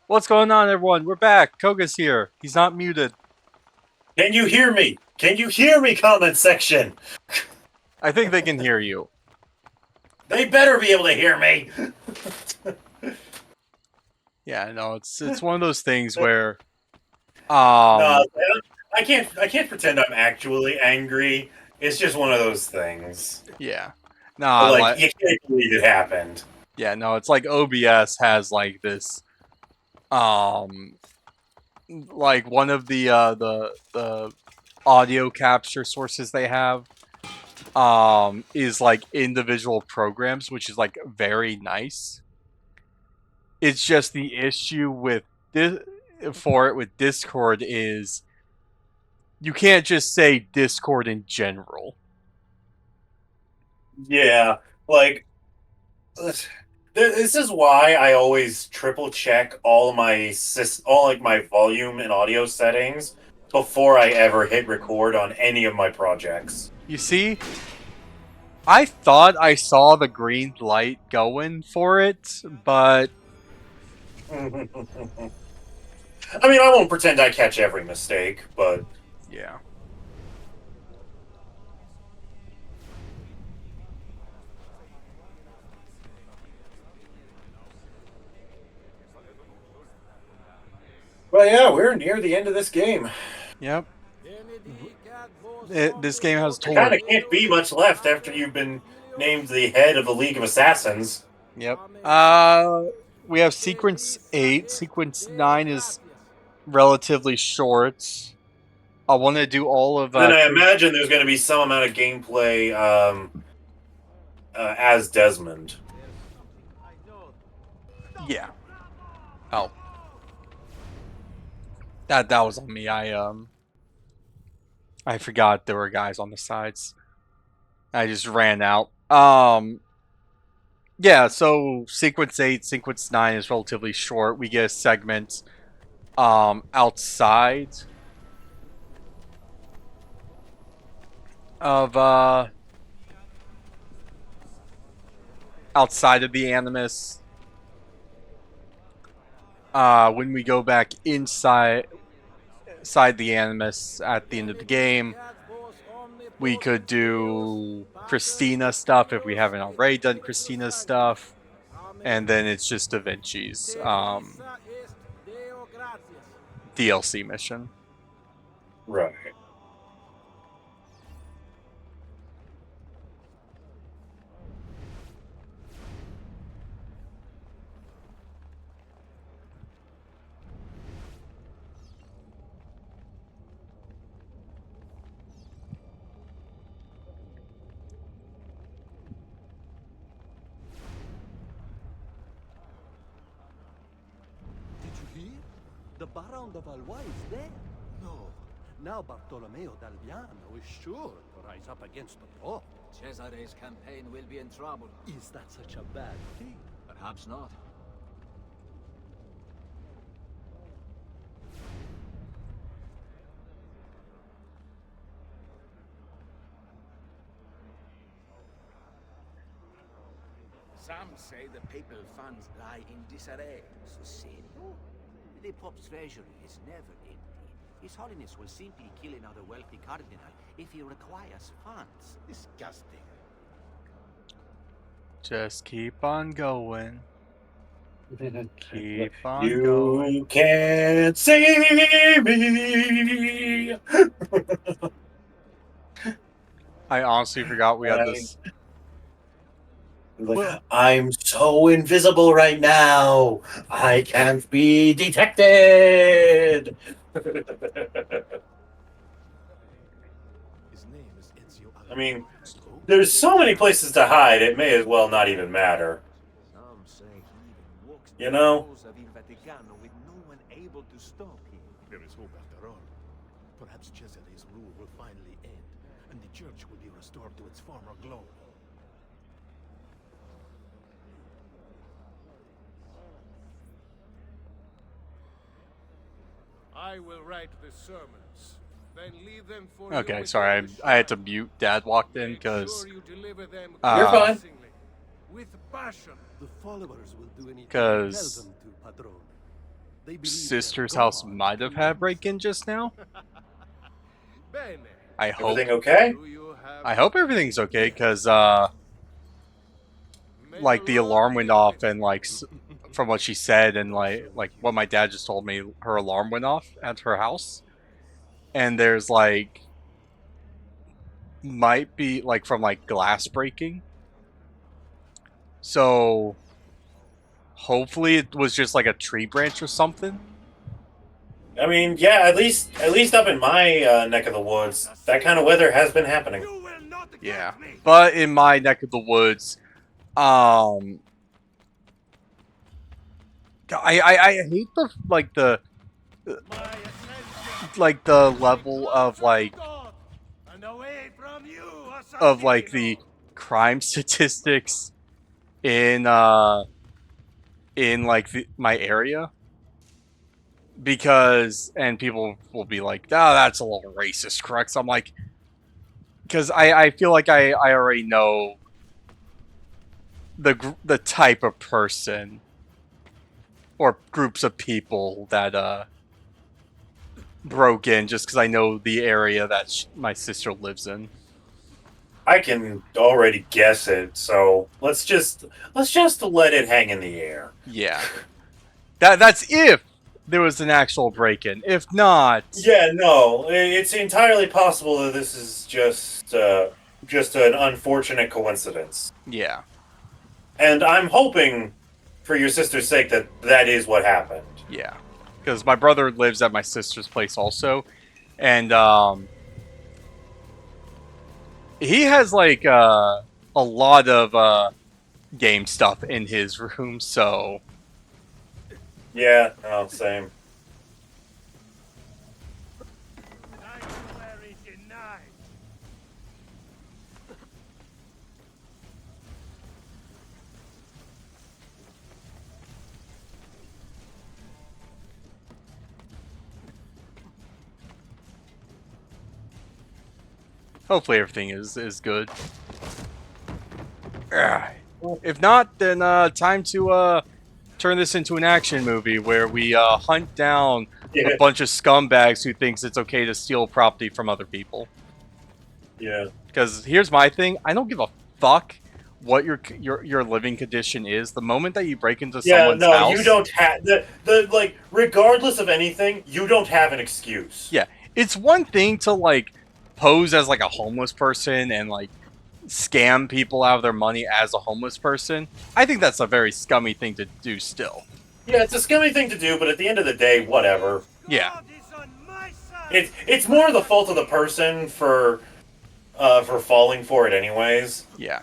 What's going on, everyone? We're back. Kohga's here. He's not muted. Can you hear me? Can you hear me, comment section? I think they can hear you. They better be able to hear me. Yeah, no, it's one of those things where, No, I can't pretend I'm actually angry. It's just one of those things. yeah, But nah, like, like, you can't believe it happened. yeah, no, it's like OBS has like this, um, like one of the audio capture sources they have, is like individual programs, which is like very nice. It's just the issue with this for it with Discord is you can't just say Discord in general. Yeah, like this is why I always triple check all like my volume and audio settings before I ever hit record on any of my projects. You see, I thought I saw the green light going for it, but I mean, I won't pretend I catch every mistake, but yeah. yeah, we're near the end of this game. Yep. This game has There kind told. of can't be much left after you've been named the head of the League of Assassins. Yep. We have sequence 8. Sequence 9 is relatively short. I want to do all of Then I imagine there's going to be some amount of gameplay as Desmond. yeah. Oh. That was on me. I forgot there were guys on the sides. I just ran out. Yeah, so sequence 8, sequence 9 is relatively short. We get a segment outside of the Animus. When we go back inside the Animus at the end of the game, we could do Christina stuff if we haven't already done Christina stuff, and then it's just Da Vinci's DLC mission. Right. Did you hear? The Baron de Valois is dead. No. Now Bartolomeo d'Alviano is sure to rise up against the Pope. Cesare's campaign will be in trouble. Is that such a bad thing? Perhaps not. Some say the papal funds lie in disarray. So serio? The Pope's treasury is never empty. His Holiness will simply kill another wealthy cardinal if he requires funds. Disgusting. Just keep on going. Keep on You going. can't see me. I honestly forgot we had this. Like, I'm so invisible right now. I can't be detected. His name is Ezio I mean, Augusto. there's so many places to hide, it may as well not even matter. Some say he even walks You know? the halls of Il Vaticano with no one able to stop him. There is hope after all. Perhaps Cesare's rule will finally end, and the church will be restored to its former glory. I will write the sermons, then leave them for Okay, you sorry, within the I had to shrine. mute. Dad walked in Make because sure you deliver them You're fine. convincingly, with passion. The followers will do anything you tell 'Cause- them to, Patron. sister's house might have had break-in just now. Bene. I hope. Everything okay? Do you have I hope everything's okay, because May like the Lord alarm be went with off, you. and like from what she said, and like what my dad just told me, her alarm went off at her house, and there's like might be like from like glass breaking. So hopefully it was just like a tree branch or something. I mean, yeah, at least up in my neck of the woods, that kind of weather has been happening. You will not Yeah, get me. but in my neck of the woods, I hate the My ascension like the level of like God, and away from you, of like assassino. the crime statistics in like my area, because and people will be like, oh, that's a little racist, correct? So I'm like, because I feel like I already know the type of person or groups of people that broke in, just because I know the area that my sister lives in. I can already guess it, so let's just let it hang in the air. Yeah, that's if there was an actual break-in. If not, Yeah, no, it's entirely possible that this is just an unfortunate coincidence. yeah, And I'm hoping, for your sister's sake, that that is what happened. yeah, because my brother lives at my sister's place also, and he has like a lot of game stuff in his room, so Yeah, no, same. Sanctuary denied. hopefully everything is good. If not, then time to turn this into an action movie where we hunt down a Yeah, bunch of scumbags who thinks it's okay to steal property from other people. yeah. Because here's my thing: I don't give a fuck what your living condition is. The moment that you break into Yeah, someone's no, house, you don't have the like. Regardless of anything, you don't have an excuse. yeah, it's one thing to like pose as like a homeless person and like scam people out of their money as a homeless person. I think that's a very scummy thing to do still. Yeah, it's a scummy thing to do, but at the end of the day, whatever. Yeah. God is on my side. It's more the fault of the person for falling for it, anyways. Yeah.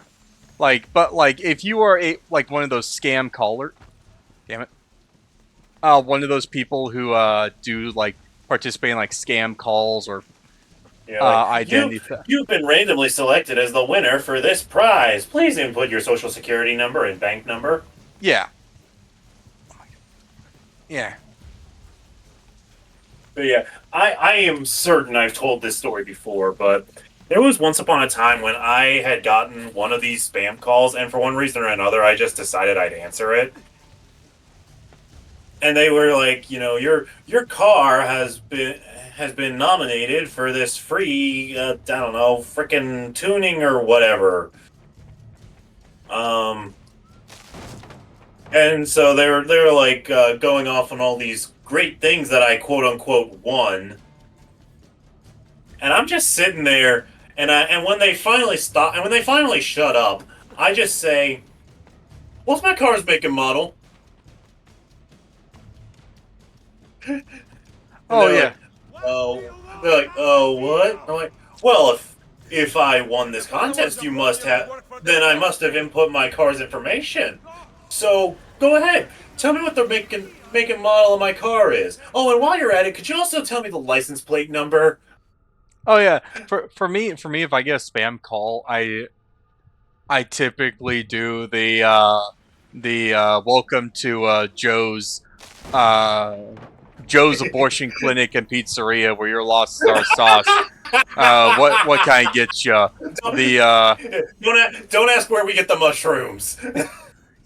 Like, but like if you are a like one of those scam caller, damn it. One of those people who do like participate in like scam calls or Yeah, like, identity theft. you've been randomly selected as the winner for this prize. Please input your social security number and bank number. Yeah. Yeah. But yeah, I am certain I've told this story before, but there was once upon a time when I had gotten one of these spam calls, and for one reason or another, I just decided I'd answer it. And they were like, your car has been nominated for this free, I don't know, freaking tuning or whatever. And so they were like going off on all these great things that I quote unquote won. And I'm just sitting there, and when they finally stop, and when they finally shut up, I just say, "What's my car's make and model?" Oh they're yeah. like, "Oh," they're like, "Oh, what?" I'm like, "Well, if I won this contest, then I must have input my car's information. So go ahead, tell me what the make and model of my car is. Oh, and while you're at it, could you also tell me the license plate number?" Oh yeah. For me, if I get a spam call, I typically do the welcome to Joe's abortion clinic and pizzeria where you're lost in our sauce. What can I get you? The don't ask where we get the mushrooms.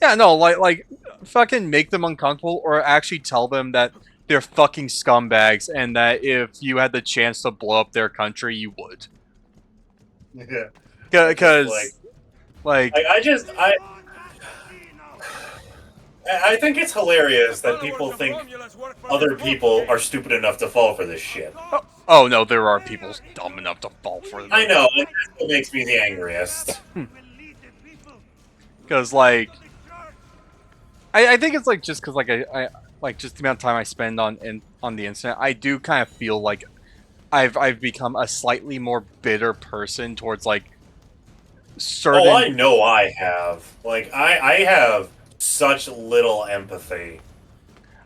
yeah, no, like fucking make them uncomfortable, or actually tell them that they're fucking scumbags, and that if you had the chance to blow up their country, you would. Yeah. Because, like, I think it's hilarious that people think other people are stupid enough to fall for this shit. oh no, there are people dumb enough to fall for them. I know, and that's what makes me the angriest. Because, like, I think it's like just because I like just the amount of time I spend on the internet, I do kind of feel like I've become a slightly more bitter person towards like certain. Oh, I know I have. Like, I have such little empathy.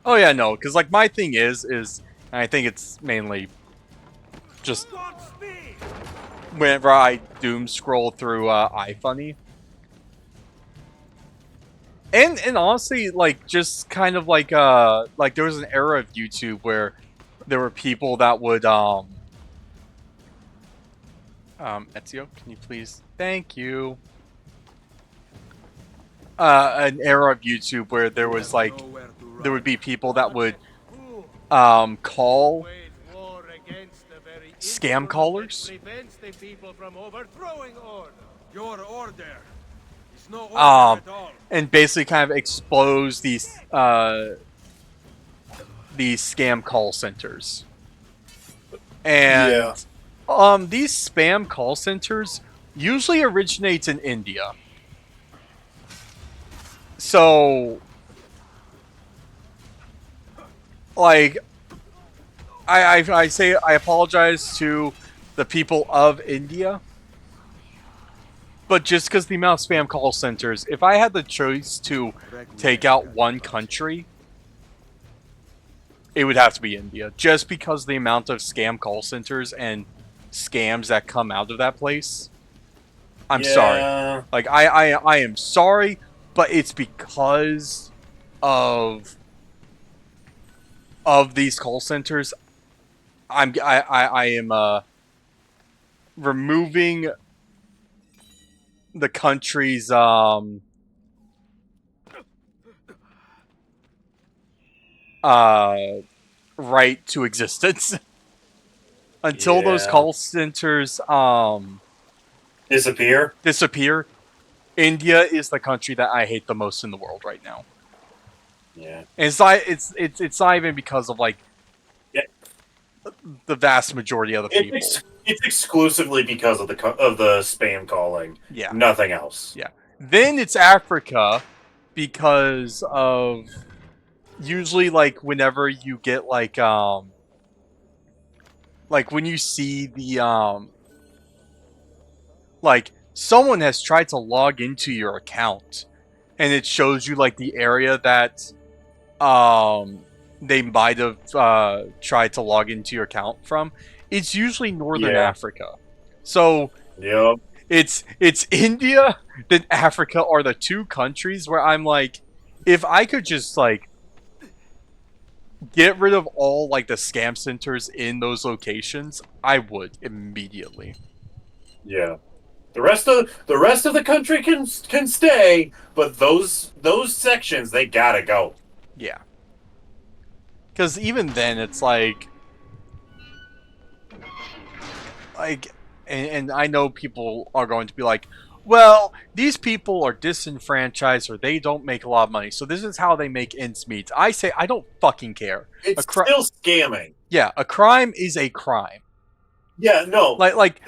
Oh yeah, no, because like my thing is and I think it's mainly just whenever I doom scroll through iFunny. And honestly, like just kind of like there was an era of YouTube where there were people that would Ezio, can you please? Thank you. An era of YouTube where there was like there would be people that would call scam callers. Your order is no order at all. And basically kind of expose these scam call centers. And these spam call centers usually originates in India. So like I say I apologize to the people of India. But just because the amount of spam call centers, if I had the choice to take out one country, it would have to be India. Just because the amount of scam call centers and scams that come out of that place. I'm sorry. Like, I am sorry, but it's because of these call centers. I am removing the country's right to existence until those call centers disappear. India is the country that I hate the most in the world right now. Yeah, and it's not even because of like the vast majority of the people. It's exclusively because of the spam calling. Yeah, nothing else. Yeah, then it's Africa because of usually like whenever you get like when you see the like someone has tried to log into your account and it shows you like the area that they might have tried to log into your account from. It's usually Northern Africa. So it's India, then Africa are the two countries where I'm like, if I could just like get rid of all like the scam centers in those locations, I would immediately. Yeah. The rest of the country can stay, but those sections, they gotta go. Yeah. Because even then, it's like, and I know people are going to be like, well, these people are disenfranchised or they don't make a lot of money, so this is how they make ends meet. I say, I don't fucking care. It's still scamming. Yeah, a crime is a crime. Yeah, no. Like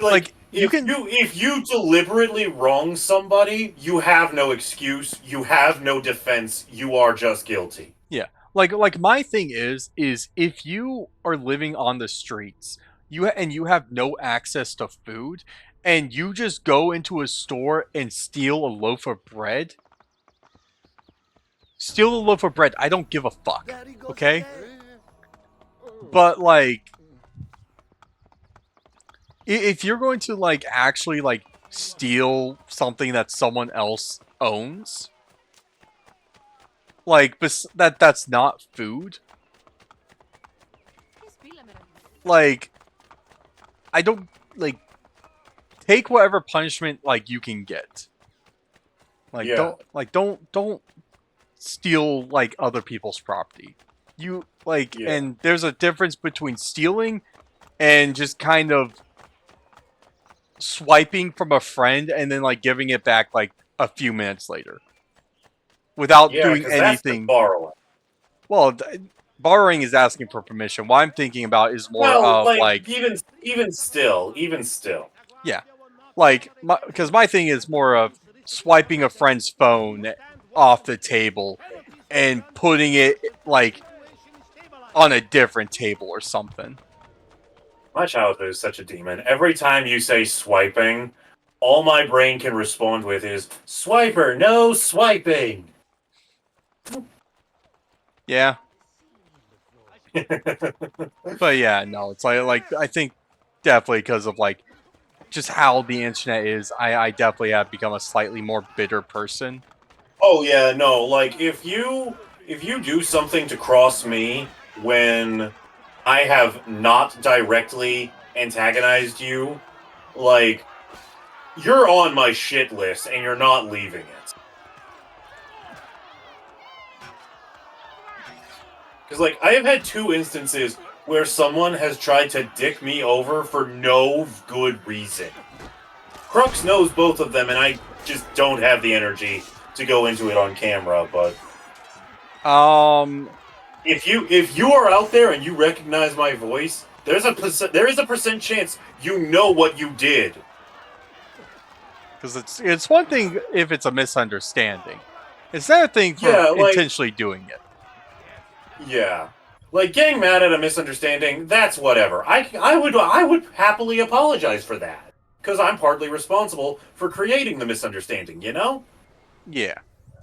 if you deliberately wrong somebody, you have no excuse, you have no defense, you are just guilty. Yeah. Like my thing is if you are living on the streets, you have no access to food, and you just go into a store and steal a loaf of bread. Steal a loaf of bread. I don't give a fuck. Okay? But like, if you're going to like actually like steal something that someone else owns, like that's not food. Like, I don't like take whatever punishment like you can get. Like don't steal like other people's property. You like, Yeah. and there's a difference between stealing and just kind of swiping from a friend and then like giving it back like a few minutes later without Yeah, doing because that's just anything. borrowing. Well, borrowing is asking for permission. What I'm thinking about is more Well, of like even still. yeah, like because my thing is more of swiping a friend's phone off the table and putting it like on a different table or something. My childhood is such a demon. Every time you say swiping, all my brain can respond with is swiper, no swiping. Yeah, but yeah, no, it's like I think definitely because of like just how the internet is, I definitely have become a slightly more bitter person. Oh yeah, no, like if you do something to cross me when I have not directly antagonized you, like you're on my shit list and you're not leaving it. Because like I have had 2 instances where someone has tried to dick me over for no good reason. Crux knows both of them, and I just don't have the energy to go into it on camera, but if you are out there and you recognize my voice, there is a percent chance you know what you did. Because it's one thing if it's a misunderstanding. It's another thing for Yeah, like- intentionally doing it. Yeah. Like getting mad at a misunderstanding, that's whatever. I would happily apologize for that. Because I'm partly responsible for creating the misunderstanding, you know? Yeah.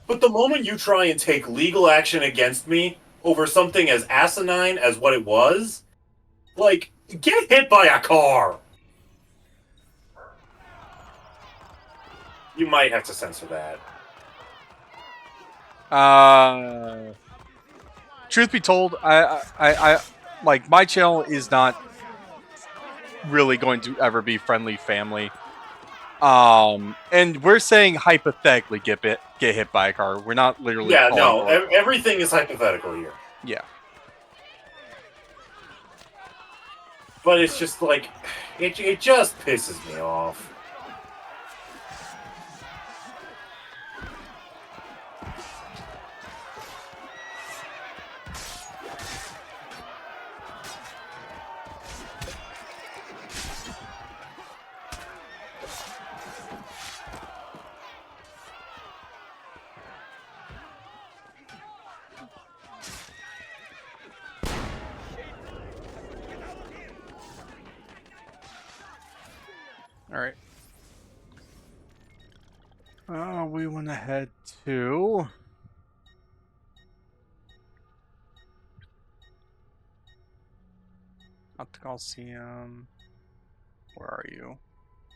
But the moment you try and take legal action against me over something as asinine as what it was, like, get hit by a car! You might have to censor that. Truth be told, I like my channel is not really going to ever be friendly family. And we're saying hypothetically get hit by a car. We're not literally. Yeah, calling no, for it. everything is hypothetical here. Yeah. But it's just like, it just pisses me off. All right. We want to head to. Not the Coliseum. Where are you?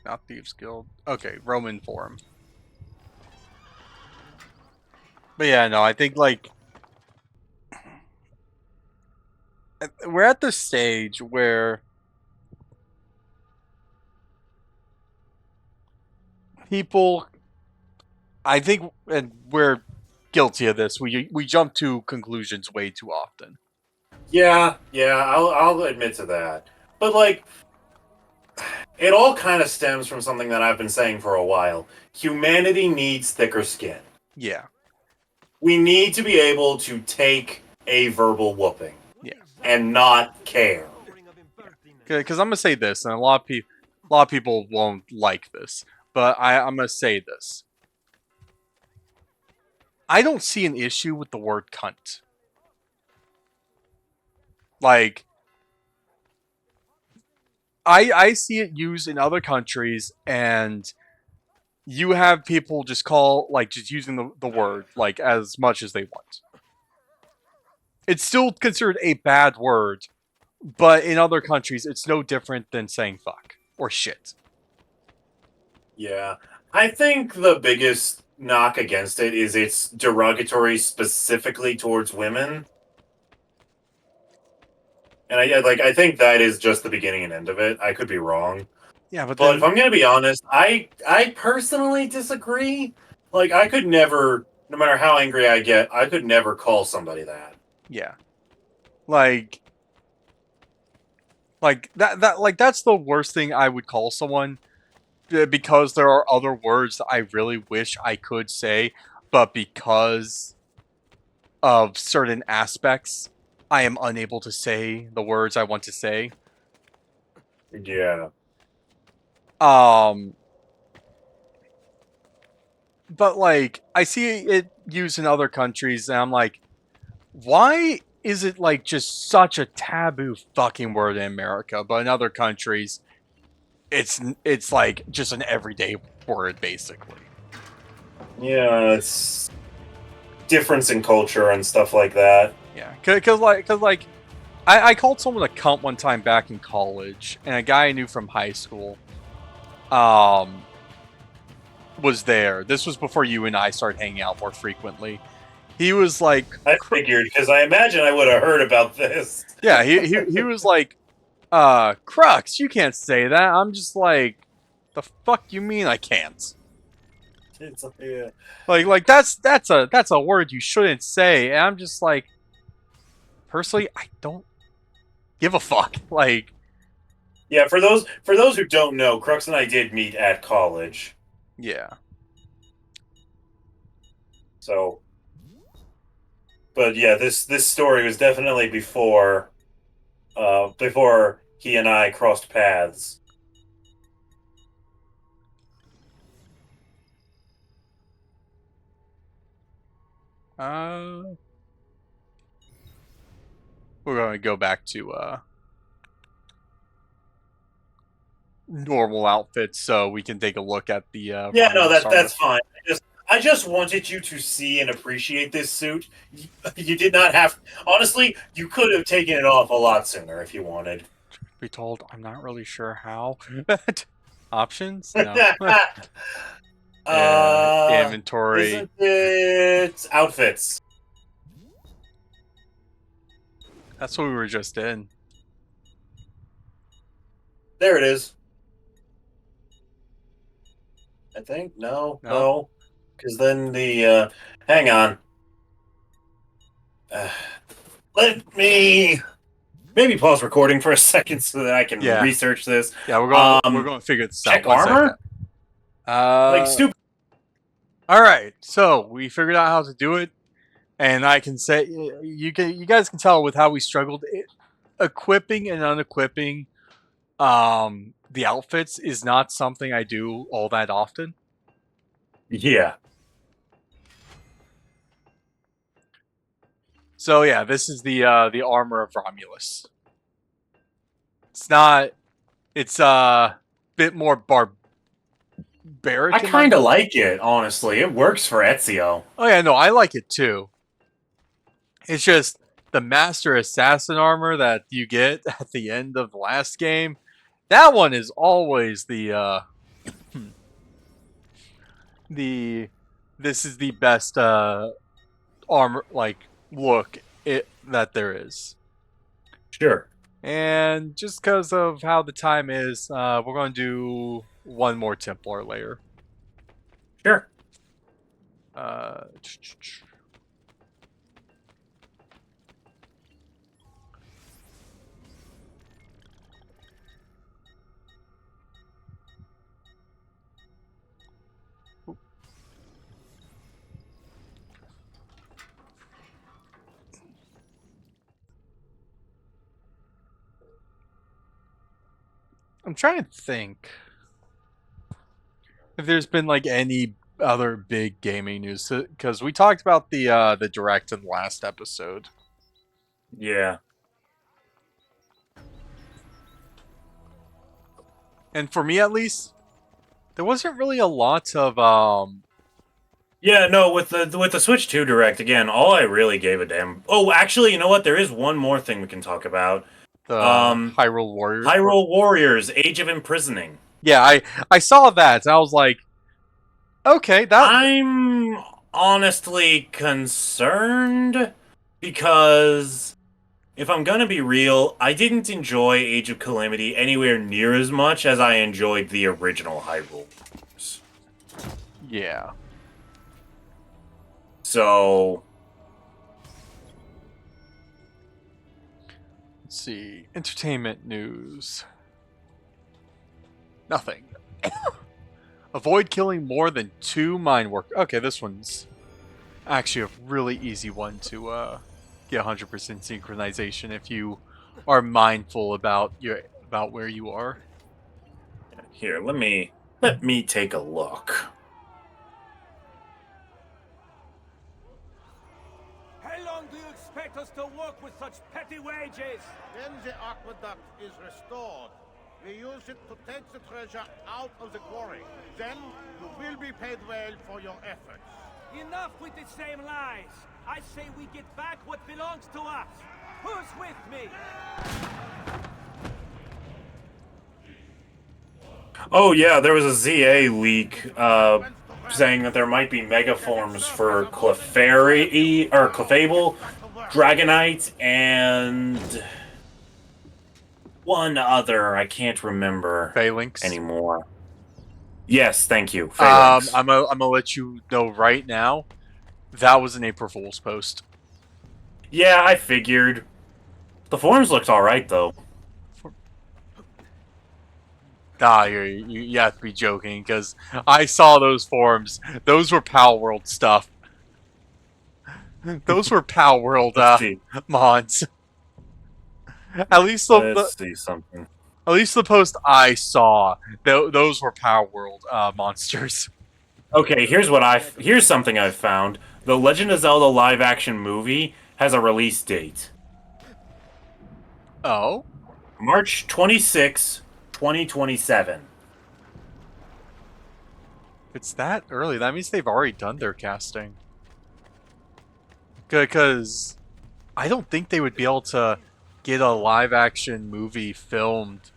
Not Thieves Guild. Okay, Roman Forum. But yeah, no, I think like we're at the stage where people, I think, and we're guilty of this. We jump to conclusions way too often. Yeah, I'll admit to that. But like, it all kind of stems from something that I've been saying for a while. Humanity needs thicker skin. Yeah. We need to be able to take a verbal whooping. Yeah. And not care. Because I'm gonna say this, and a lot of people won't like this, but I'm gonna say this. I don't see an issue with the word cunt. Like, I see it used in other countries, and you have people just just using the word like as much as they want. It's still considered a bad word, but in other countries, it's no different than saying fuck or shit. Yeah. I think the biggest knock against it is it's derogatory specifically towards women. And I think that is just the beginning and end of it. I could be wrong. Yeah, but if I'm gonna be honest, I personally disagree. Like, I could never no matter how angry I get, I could never call somebody that. Yeah. Like that's the worst thing I would call someone, because there are other words that I really wish I could say, but because of certain aspects, I am unable to say the words I want to say. Yeah. Um, but like I see it used in other countries, and I'm like, why is it like just such a taboo fucking word in America, but in other countries, it's like just an everyday word basically. Yeah, it's difference in culture and stuff like that. Yeah, cause I called someone a cunt one time back in college, and a guy I knew from high school, um, was there. This was before you and I started hanging out more frequently. He was like, I figured, because I imagine I would have heard about this. yeah, he was like, Crux, you can't say that. I'm just like, the fuck you mean I can't? It's, yeah. Like that's a word you shouldn't say. And I'm just like, personally, I don't give a fuck. Like, Yeah, for those who don't know, Crux and I did meet at college. yeah. So, but yeah, this story was definitely before he and I crossed paths. We're gonna go back to normal outfits so we can take a look at the Yeah, no, Romulus armor. that's fine. I just wanted you to see and appreciate this suit. You did not have. Honestly, you could have taken it off a lot sooner if you wanted. Be told, I'm not really sure how. Options? No. Inventory. Isn't it outfits? That's what we were just in. There it is. I think no, because then the hang on. Let me maybe pause recording for a second so that I can research this. Yeah, we're going to figure this out. Check armor. Like stupid. All right, so we figured out how to do it, and I can say you guys can tell with how we struggled equipping and unequipping the outfits is not something I do all that often. Yeah. So yeah, this is the armor of Romulus. It's not. It's a bit more barbaric. I kind of like it, honestly. It works for Ezio. Oh yeah, no, I like it too. It's just the Master Assassin armor that you get at the end of the last game. That one is always the this is the best armor look that there is. Sure. And just because of how the time is, we're going to do one more Templar layer. Sure. I'm trying to think if there's been like any other big gaming news, because we talked about the direct in the last episode. Yeah. And for me at least, there wasn't really a lot of Yeah, no, with the Switch 2 Direct, again, all I really gave a damn. Oh, actually, you know what? There is one more thing we can talk about. The Hyrule Warriors. Hyrule Warriors: Age of Imprisoning. Yeah, I saw that and I was like, okay, that. I'm honestly concerned because if I'm gonna be real, I didn't enjoy Age of Calamity anywhere near as much as I enjoyed the original Hyrule Warriors. Yeah. So, Let's see. Entertainment news. Nothing. Avoid killing more than 2 mine workers. Okay, this one's actually a really easy one to get 100% synchronization if you are mindful about where you are. here, let me take a look. How long do you expect us to work with such petty wages? When the aqueduct is restored, we use it to take the treasure out of the quarry. Then you will be paid well for your efforts. Enough with the same lies. I say we get back what belongs to us. Who's with me? Oh yeah, there was a ZA leak saying that there might be megaforms for Clefable, Dragonite, and one other I can't remember Phalanx. anymore. Yes, thank you. Phalanx. I'm gonna let you know right now. That was an April Fool's post. Yeah, I figured. The forms looked alright, though. Nah, you have to be joking, because I saw those forums. Those were Pal World stuff. Those were Pal World mods. At least Let's see something. At least the post I saw, those were Power World monsters. Okay, here's something I've found. The Legend of Zelda live-action movie has a release date. Oh? March 26, 2027. If it's that early, that means they've already done their casting. Because I don't think they would be able to get a live-action movie filmed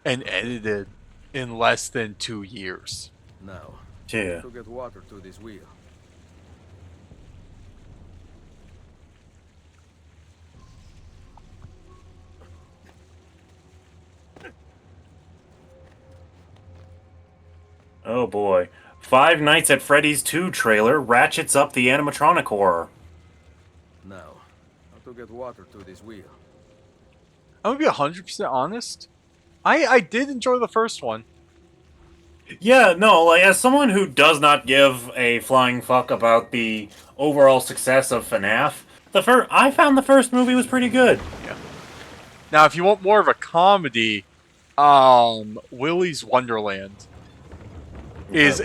and edited in less than 2 years. Now, Yeah. to get water to this wheel. Oh boy. Five Nights at Freddy's 2 trailer ratchets up the animatronic horror. Now, how to get water to this wheel. I'm gonna be 100% honest. I did enjoy the first one. Yeah, no, like, as someone who does not give a flying fuck about the overall success of FNAF, I found the first movie was pretty good. Yeah. Now, if you want more of a comedy, Willy's Wonderland it's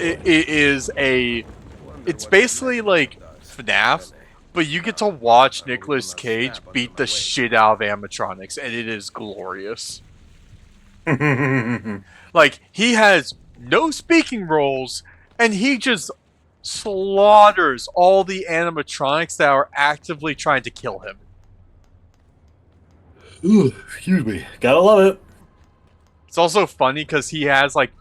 basically like FNAF, but you get to watch Nicolas Cage beat the shit out of animatronics, and it is glorious. Like, he has no speaking roles, and he just slaughters all the animatronics that are actively trying to kill him. Ooh, excuse me. Gotta love it. It's also funny because he has like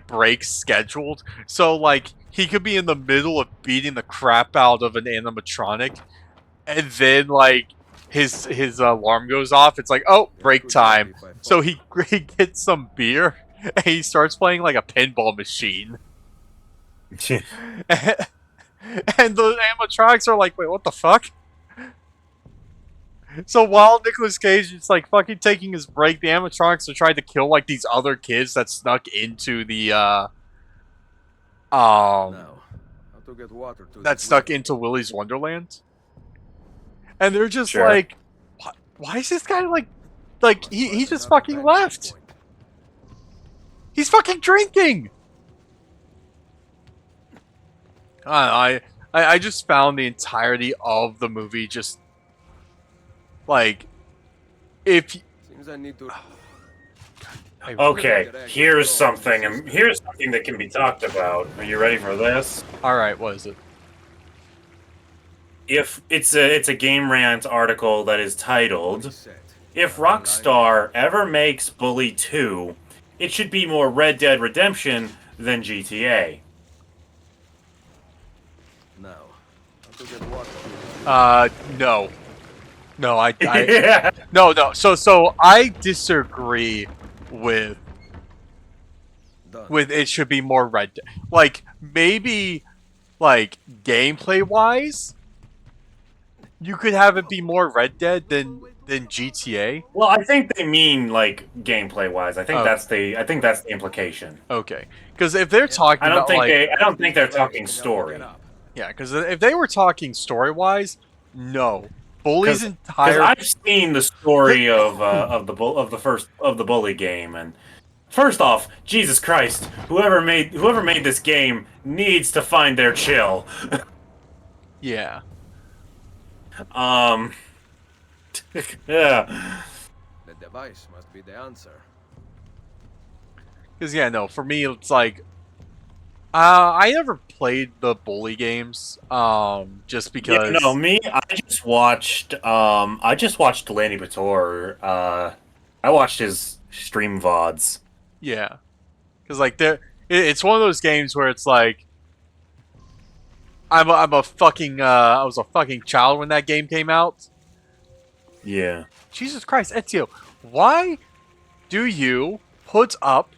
breaks scheduled, so like he could be in the middle of beating the crap out of an animatronic, and then like his alarm goes off. It's like, oh, break time. So he gets some beer and he starts playing like a pinball machine. And the animatronics are like, wait, what the fuck? So while Nicolas Cage is like fucking taking his break, the animatronics are trying to kill like these other kids that snuck into the Now, how to get water to that this stuck wheel. into Willy's Wonderland. And they're just Sure. like, why is this guy like he just fucking left? He's fucking drinking. I just found the entirety of the movie just like, if Seems I need to. Okay, here's something that can be talked about. Are you ready for this? all right, what is it? If it's a Game Rant article that is titled, "If Rockstar ever makes Bully 2, it should be more Red Dead Redemption than GTA." Now, how to get water to this wheel. No, I Yeah. no. So I disagree with Done. it should be more Red Dead. Like, maybe like gameplay wise, you could have it be more Red Dead than GTA. Well, I think they mean like gameplay wise. Okay, I think that's the implication. okay. Because if they're talking about like, I don't think they're talking story. yeah, because if they were talking story wise, no, Bully's Because entire I've seen the story of the bully game, and first off, Jesus Christ, whoever made this game needs to find their chill. yeah. Um, yeah, The device must be the answer. Because yeah, no, for me it's like, I never played the Bully games, just because. yeah. No, me. I just watched Lanny Bator. I watched his stream vods. Yeah, because like it's one of those games where it's like, I'm a fucking I was a fucking child when that game came out. Yeah. Jesus Christ, Ezio, why do you put up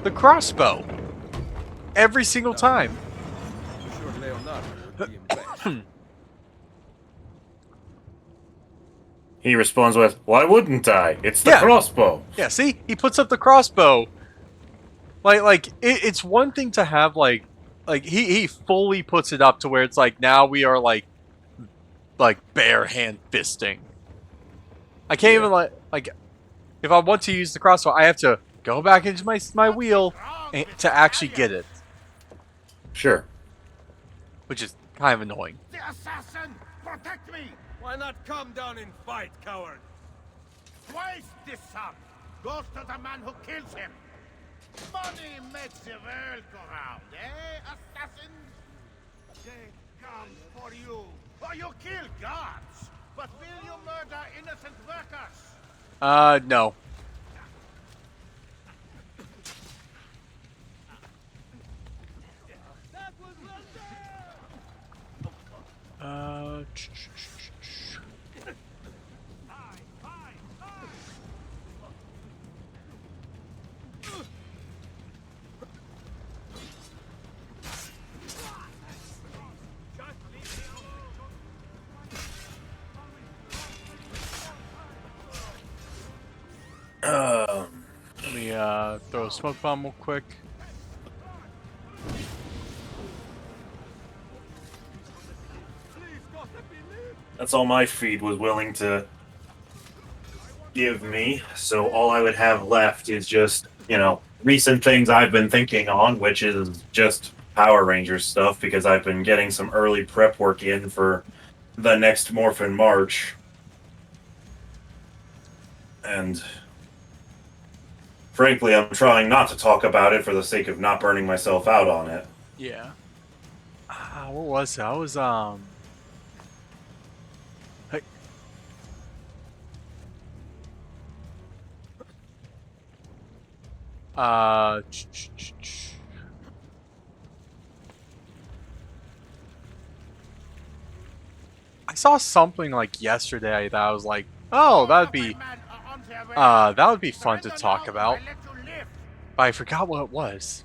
the crossbow every single time? I'm sure Leonardo would be impressed. He responds with, "Why wouldn't I? It's the Yeah. crossbow." Yeah, see, he puts up the crossbow. It's one thing to have he fully puts it up to where it's like now we are like bare hand fisting. I can't even like if I want to use the crossbow, I have to go back into my wheel to actually get it, Sure. which is kind of annoying. The assassin! Protect me! Why not come down and fight, coward? Twice this sum goes to the man who kills him. Money makes the world go round, eh, assassins? They come for you. For you kill gods. But will you murder innocent workers? No. Uh. Let me throw a smoke bomb real quick. That's all my feed was willing to give me. So all I would have left is just, recent things I've been thinking on, which is just Power Rangers stuff, because I've been getting some early prep work in for the next Morphin March. And frankly, I'm trying not to talk about it for the sake of not burning myself out on it. Yeah. What was it? I was Hey. I saw something like yesterday that I was like, oh, that would be fun to talk about. But I forgot what it was.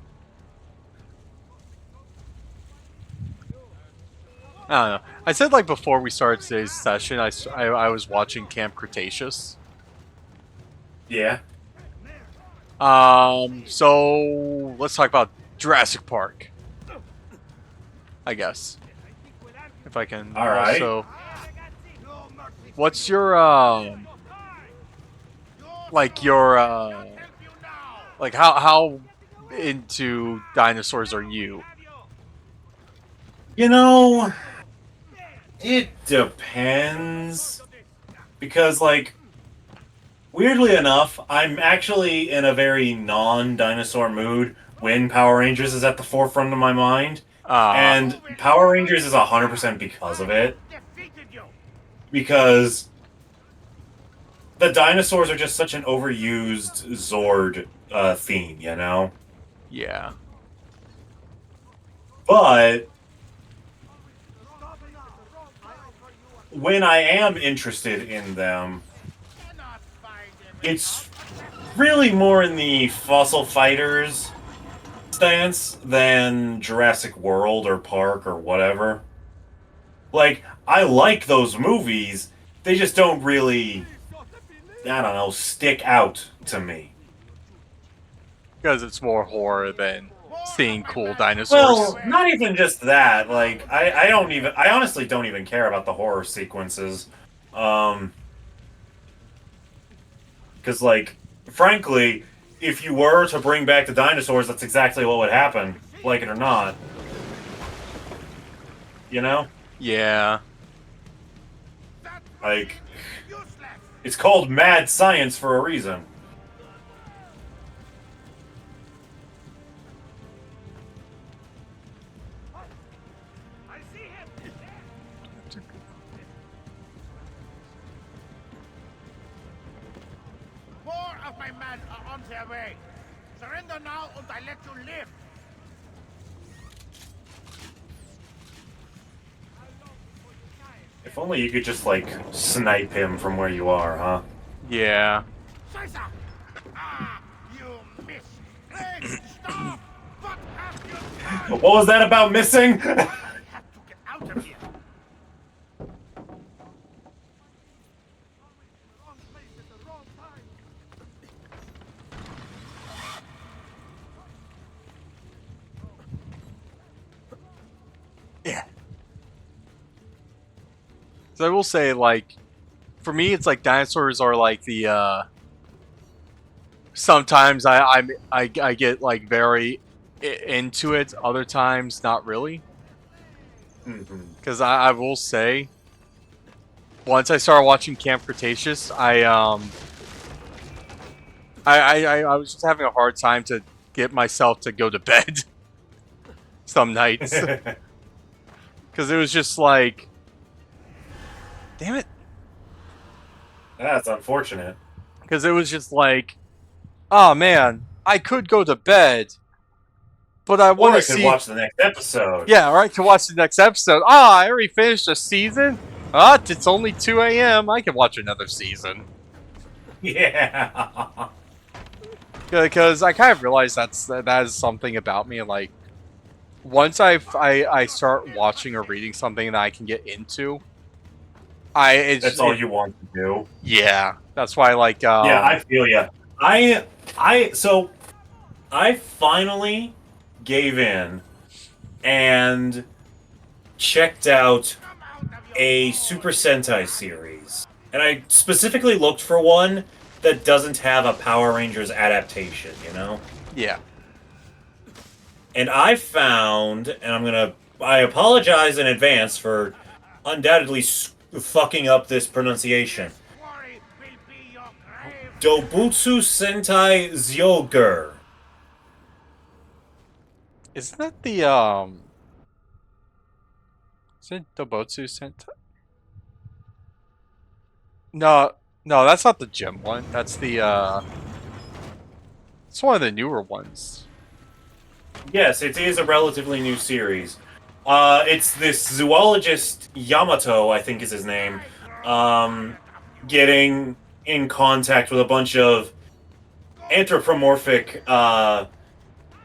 I don't know. I said like before we started today's session, I was watching Camp Cretaceous. Yeah. So let's talk about Jurassic Park. I guess. If I can. All right. Also, what's your how into dinosaurs are you? It depends. Because, weirdly enough, I'm actually in a very non-dinosaur mood when Power Rangers is at the forefront of my mind. And Power Rangers is 100% because of it. Because the dinosaurs are just such an overused Zord theme, Yeah. But when I am interested in them, it's really more in the fossil fighters stance than Jurassic World or Park or whatever. Like, I like those movies, they just don't really, I don't know, stick out to me. Because it's more horror than seeing cool dinosaurs. Well, not even just that. Like, I honestly don't even care about the horror sequences. Because, like, frankly, if you were to bring back the dinosaurs, that's exactly what would happen, like it or not. You know? Yeah. Like, it's called mad science for a reason. More of my men are on their way. Surrender now, and I let you live. If only you could just, like, snipe him from where you are, huh? Yeah. Scheiße! Ah, you missed. Hey, stop! What have you done? What was that about missing? I have to get out of here. Wrong place at the wrong time. Yeah. So I will say, like, for me, it's like dinosaurs are like the. Sometimes I get like very into it. Other times, not really. Because I will say, once I started watching Camp Cretaceous, I was just having a hard time to get myself to go to bed some nights. Because it was just like, damn it. That's unfortunate. Because it was just like, oh man, I could go to bed, but I want to see. Watch the next episode. Yeah, or I can watch the next episode. Ah, I already finished a season. Ah, it's only 2 a.m. I can watch another season. Yeah. Because I kind of realized that is something about me. Like, once I start watching or reading something that I can get into, That's all you want to do. Yeah, that's why. Like, yeah, I feel ya. So I finally gave in and checked out a Super Sentai series, and I specifically looked for one that doesn't have a Power Rangers adaptation. You know? Yeah. And I found, and I apologize in advance for undoubtedly fucking up this pronunciation. Dobutsu Sentai Zyoger. Isn't that the Is it Dobutsu Sentai? No, that's not the gym one. That's the it's one of the newer ones. Yes, it is a relatively new series. It's this zoologist Yamato, I think is his name, getting in contact with a bunch of anthropomorphic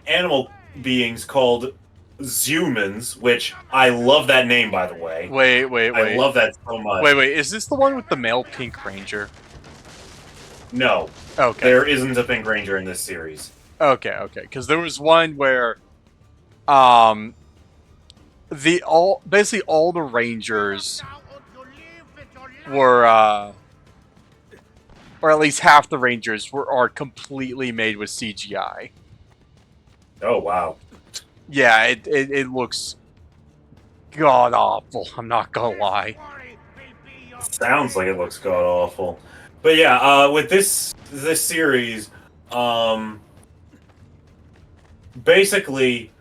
animal beings called Zumans, which I love that name, by the way. Wait. I love that so much. Wait, is this the one with the male Pink Ranger? No. Okay. There isn't a Pink Ranger in this series. Okay. Because there was one where, basically all the Rangers were, or at least half the Rangers are completely made with CGI. Oh wow. Yeah, it looks god awful. I'm not gonna lie. Sounds like it looks god awful. But yeah, with this series, basically,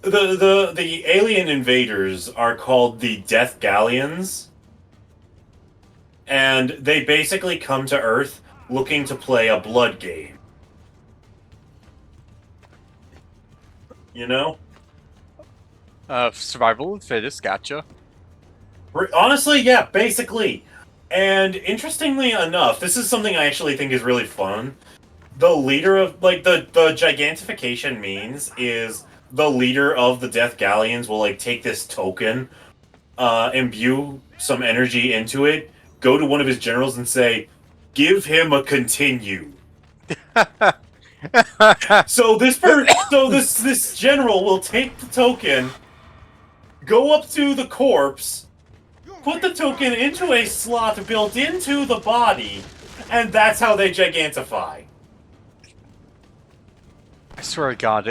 the alien invaders are called the Death Galleons, and they basically come to Earth looking to play a blood game. You know? Survival of the fittest, gotcha. Honestly, yeah, basically. And interestingly enough, this is something I actually think is really fun. the leader of like the gigantification means is the leader of the Death Galleons will like take this token, imbue some energy into it, go to one of his generals and say, "Give him a continue." So this general will take the token, go up to the corpse, put the token into a slot built into the body, and that's how they gigantify. I swear to God,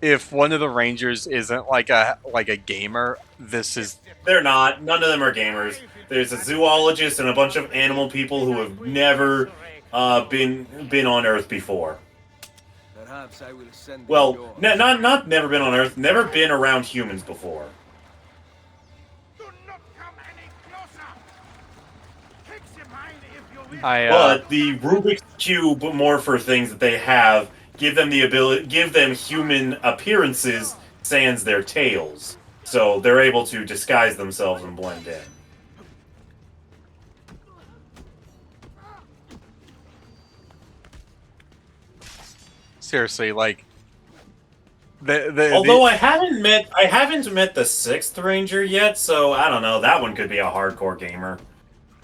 if one of the Rangers isn't like a gamer, this is They're not. None of them are gamers. There's a zoologist and a bunch of animal people who have never been on Earth before. Perhaps I will send Well, not never been on Earth. Never been around humans before. Do not come any closer. Fix your mind if you will. But the Rubik's Cube morpher things that they have give them the ability, give them human appearances, sans their tails. So they're able to disguise themselves and blend in. seriously like Although I haven't met the sixth Ranger yet, so I don't know. That one could be a hardcore gamer.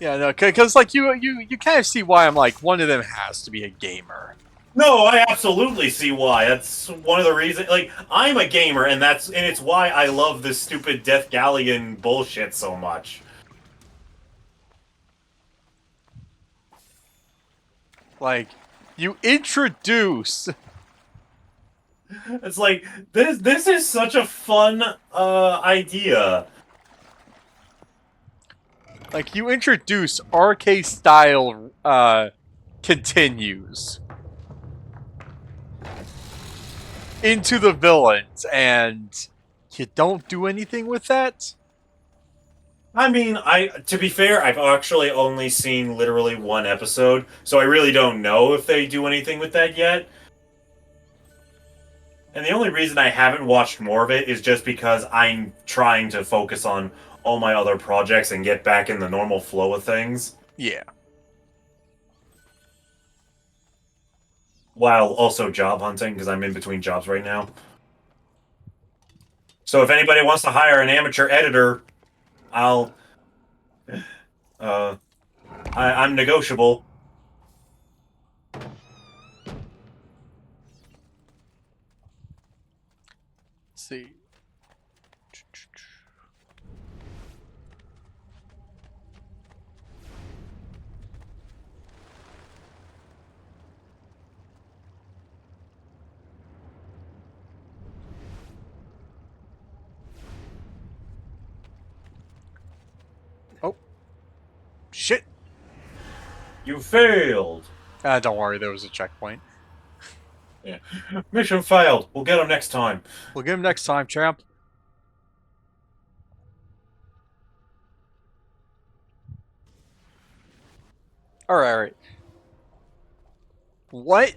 yeah, no, because like you kind of see why I'm like one of them has to be a gamer. No, I absolutely see why. That's one of the reasons. Like, I'm a gamer, and it's why I love this stupid Death Galleon bullshit so much. Like, you introduce. It's like this is such a fun idea. Like, you introduce arcade style continues into the villains, and you don't do anything with that? I mean, to be fair, I've actually only seen literally one episode, so I really don't know if they do anything with that yet. And the only reason I haven't watched more of it is just because I'm trying to focus on all my other projects and get back in the normal flow of things. Yeah. While also job hunting, because I'm in between jobs right now. So if anybody wants to hire an amateur editor, I'm negotiable. Let's see. Oh. Shit. You failed. Don't worry, there was a checkpoint. Yeah. Mission failed. We'll get them next time. We'll get him next time, champ. Alright. What?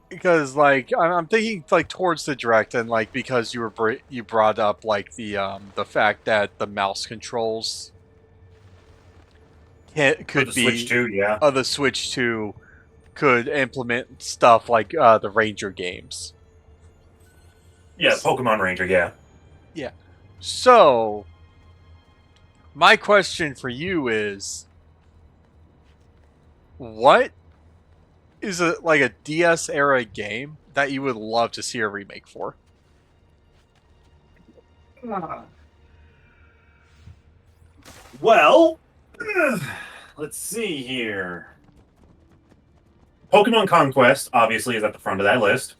Because like I'm thinking like towards the direct, and like because you brought up like the fact that the mouse controls could the be Switch 2, yeah. the Switch 2 could implement stuff like the Ranger games. Yeah, Pokemon Ranger, yeah. Yeah. So my question for you is, what is like a DS era game that you would love to see a remake for? Well, let's see here. Pokemon Conquest, obviously, is at the front of that list.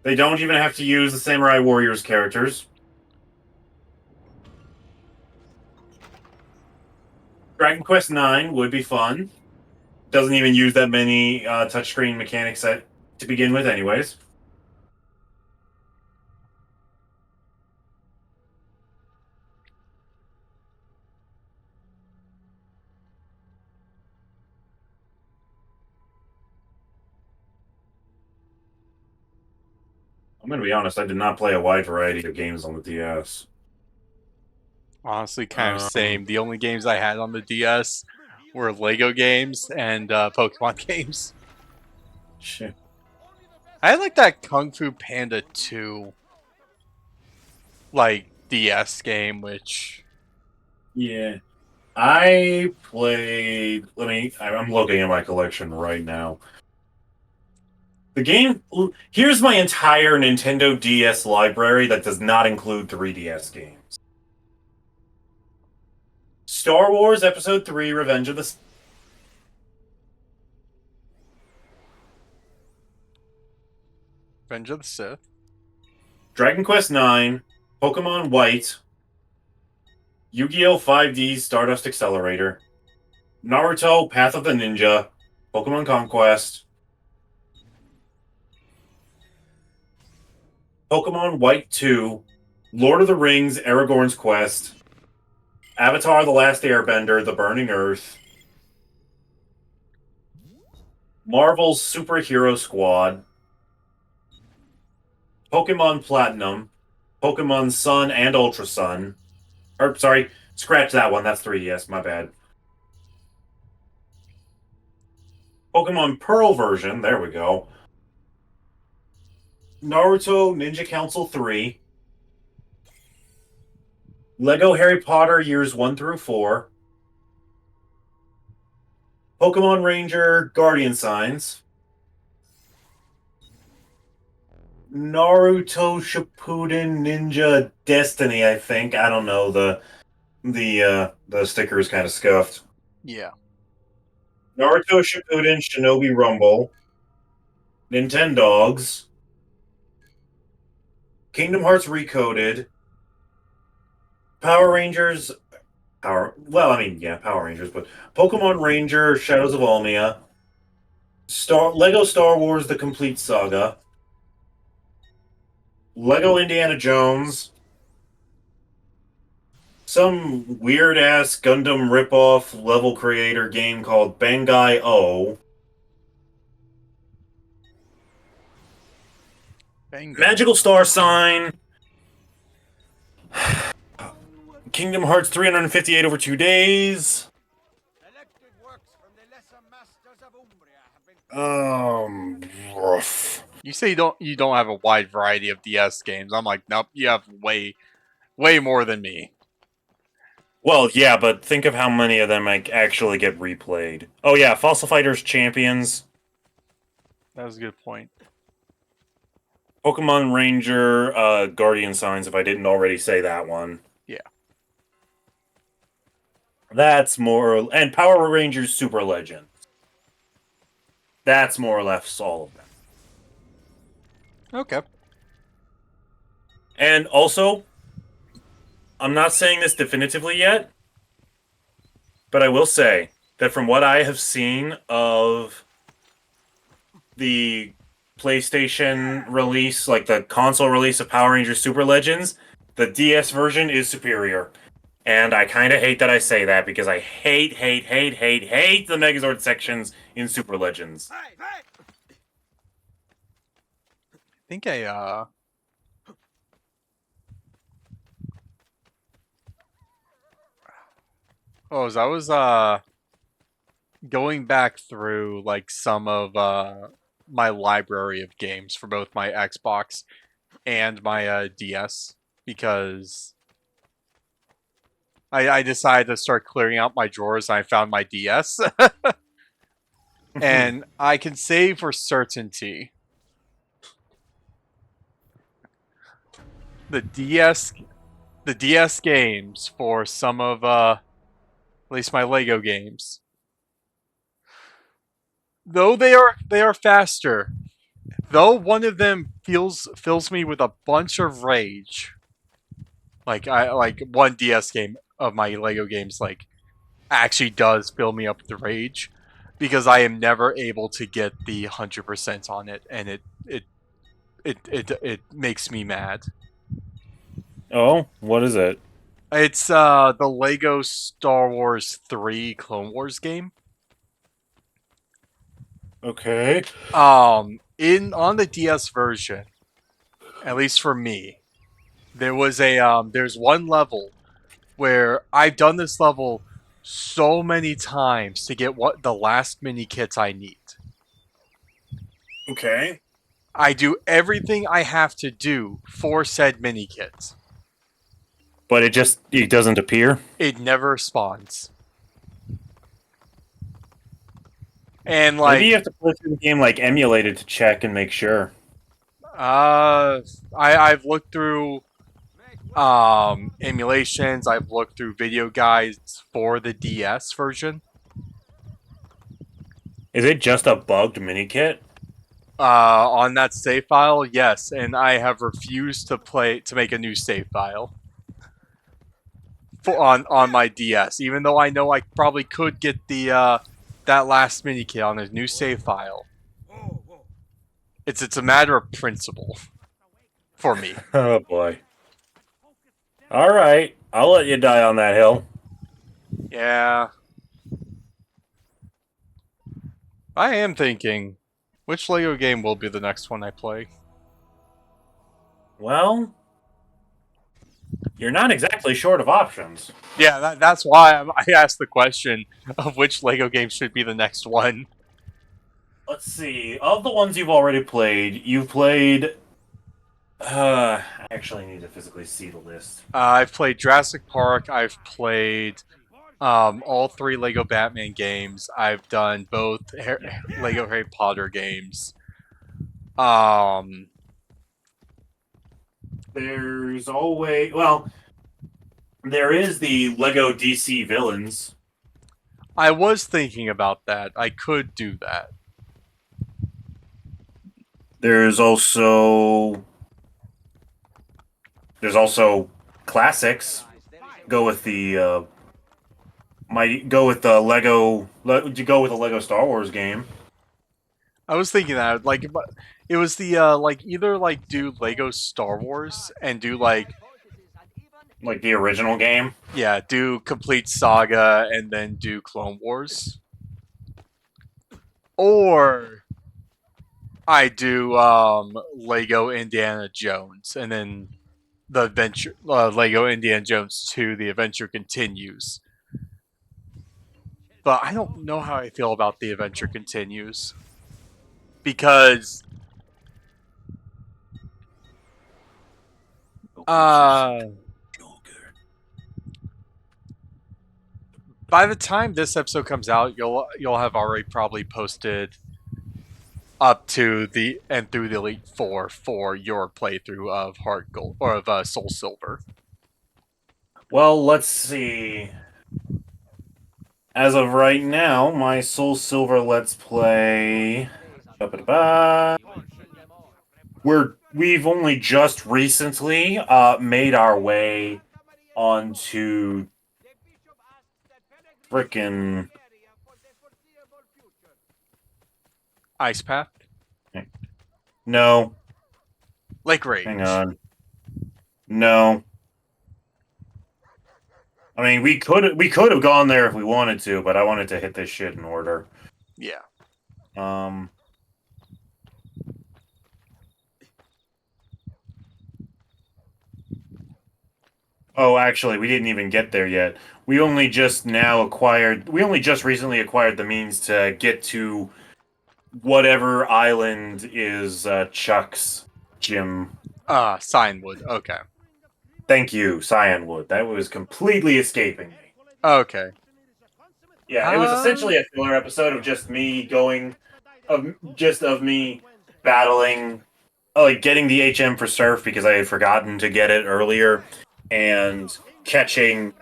They don't even have to use the Samurai Warriors characters. Dragon Quest IX would be fun. Doesn't even use that many touchscreen mechanics to begin with, anyways. I'm going to be honest, I did not play a wide variety of games on the DS. Honestly, kind of same. The only games I had on the DS were Lego games and Pokemon games. Shit. I like that Kung Fu Panda 2 like DS game, which Yeah. I played. I'm looking at my collection right now. The game. Here's my entire Nintendo DS library that does not include 3DS games: Star Wars Episode 3: Revenge of the Sith, Revenge of the Sith. Dragon Quest IX, Pokemon White, Yu-Gi-Oh! 5D Stardust Accelerator, Naruto: Path of the Ninja, Pokemon Conquest, Pokemon White 2, Lord of the Rings: Aragorn's Quest, Avatar: The Last Airbender: The Burning Earth, Marvel's Superhero Squad, Pokemon Platinum, Pokemon Sun and Ultra Sun. Or, sorry, scratch that one. That's 3DS. My bad. Pokemon Pearl version. There we go. Naruto Ninja Council 3. Lego Harry Potter Years 1 through 4. Pokemon Ranger Guardian Signs. Naruto Shippuden Ninja Destiny, I think. I don't know. The sticker is kind of scuffed. Yeah. Naruto Shippuden Shinobi Rumble. Nintendogs. Kingdom Hearts Recoded. Power Rangers. Power Rangers, but Pokemon Ranger Shadows of Almia. Lego Star Wars The Complete Saga. Lego Indiana Jones. Some weird-ass Gundam ripoff level creator game called Bangai O. Bingo. Magical Star Sign. Kingdom Hearts 358 over 2 days. Elected works from the lesser masters of Umbria have been Rough. You say you don't have a wide variety of DS games. I'm like, nope, you have way more than me. Well, yeah, but think of how many of them actually get replayed. Oh yeah, Fossil Fighters Champions, That was a good point. Pokemon Ranger, Guardian Signs, if I didn't already say that one. Yeah. That's more... And Power Rangers Super Legends. That's more or less all of them. Okay. And also, I'm not saying this definitively yet, but I will say that from what I have seen of the PlayStation release, like the console release of Power Rangers Super Legends, the DS version is superior. And I kind of hate that I say that because I hate the Megazord sections in Super Legends. I think I as I was going back through like some of my library of games for both my Xbox and my DS because I decided to start clearing out my drawers and I found my DS. And I can say for certainty the DS games for some of at least my Lego games, though they are faster, though one of them fills me with a bunch of rage. Like one DS game of my Lego games like actually does fill me up with rage because I am never able to get the 100% on it, and it makes me mad. Oh, what is it? It's the Lego Star Wars 3 Clone Wars game. Okay. On the DS version, at least for me, there's one level where I've done this level so many times to get what the last mini kits I need. Okay. I do everything I have to do for said mini kits. But it doesn't appear. It never spawns. And Maybe like, you have to play through the game like emulated to check and make sure. I've looked through emulations. I've looked through video guides for the DS version. Is it just a bugged mini kit? On that save file, yes, and I have refused to make a new save file on my DS, even though I know I probably could get the that last mini kit on a new save file. It's a matter of principle for me. Oh boy. All right, I'll let you die on that hill. Yeah. I am thinking, which LEGO game will be the next one I play? Well, you're not exactly short of options. Yeah, that's why I asked the question of which LEGO game should be the next one. Let's see. Of the ones you've already played, you've played. I actually need to physically see the list. I've played Jurassic Park. I've played all 3 LEGO Batman games. I've done both LEGO Harry Potter games. There's always there is the Lego DC villains. I was thinking about that. I could do that. There's also classics. Go with the might go with the Lego. Go with the Lego Star Wars game. I was thinking that it was the like either like do Lego Star Wars and do like The original game. yeah, do complete saga and then do Clone Wars. Or I do Lego Indiana Jones and then the adventure Lego Indiana Jones 2 the adventure continues. But I don't know how I feel about the adventure continues because by the time this episode comes out, you'll have already probably posted up to the and through the Elite Four for your playthrough of Heart Gold or of Soul Silver. Well, let's see. As of right now, my Soul Silver Let's Play. We've only just recently made our way onto frickin' Ice Path, no. Lake Rage. Hang on. No. I mean, we could have gone there if we wanted to, but I wanted to hit this shit in order. Yeah. Oh, actually, we didn't even get there yet. We only just recently acquired the means to get to whatever island is Chuck's gym. Signwood. Okay. Thank you, Cyanwood. That was completely escaping me. Okay. Yeah, it was essentially a filler episode of just me battling, getting the HM for Surf because I had forgotten to get it earlier, and catching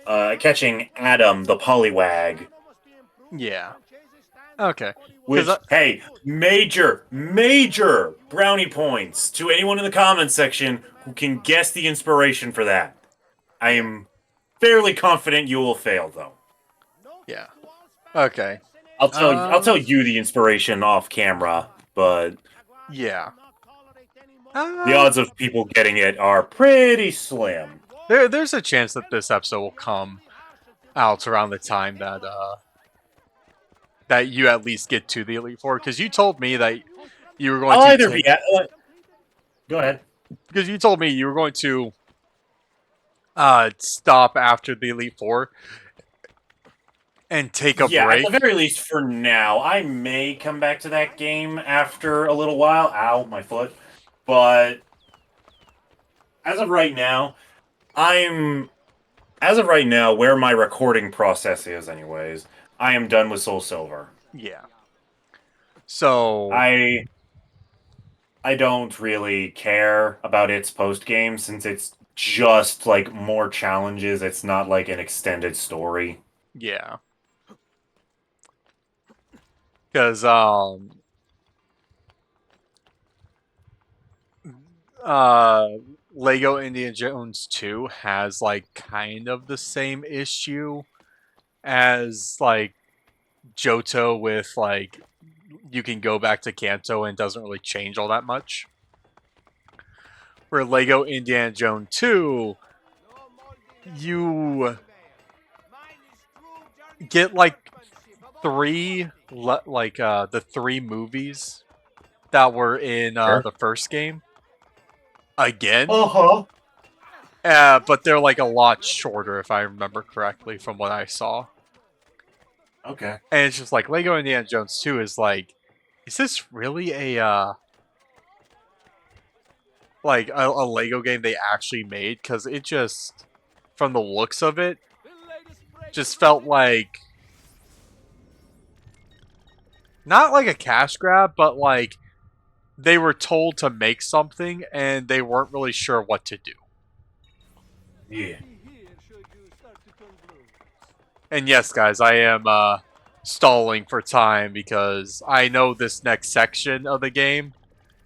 Adam the Poliwag. Yeah. Okay. Which, hey, major brownie points to anyone in the comments section who can guess the inspiration for that. I am fairly confident you will fail, though. Yeah. Okay. I'll tell you the inspiration off camera, but yeah. the odds of people getting it are pretty slim. There's a chance that this episode will come out around the time that that you at least get to the Elite Four, because you told me that you were going to Go ahead. Because you told me you were going to stop after the Elite Four, and take a Yeah, break. at the very least for now. I may come back to that game after a little while. Ow, my foot. But as of right now, I'm as of right now, where my recording process is, anyways, I am done with Soul Silver. Yeah. So I don't really care about its post game since it's just like more challenges. It's not like an extended story. yeah, because uh Lego Indiana Jones 2 has like kind of the same issue as like Johto with like you can go back to Kanto and it doesn't really change all that much. Where Lego Indiana Jones 2, you get like the three movies that were in Sure. the first game again. Uh-huh. But they're like a lot shorter if I remember correctly from what I saw. Okay. And it's just like Lego Indiana Jones 2 is like, is this really a Lego game they actually made? Because it just, from the looks of it, just felt like not like a cash grab, but like they were told to make something and they weren't really sure what to do. Yeah. And yes, guys, I am stalling for time because I know this next section of the game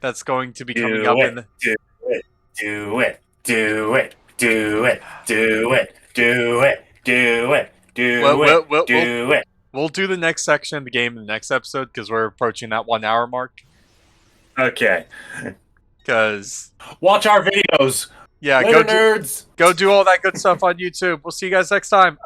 that's going to be coming Do up it. Do it. Do it. Do it. Do it. Do it. Do it. Do it. Do it. Do it. We'll do the next section of the game in the next episode because we're approaching that 1 hour mark. Okay. Because watch our videos. Yeah, Later, nerds. Go do all that good stuff on YouTube. We'll see you guys next time.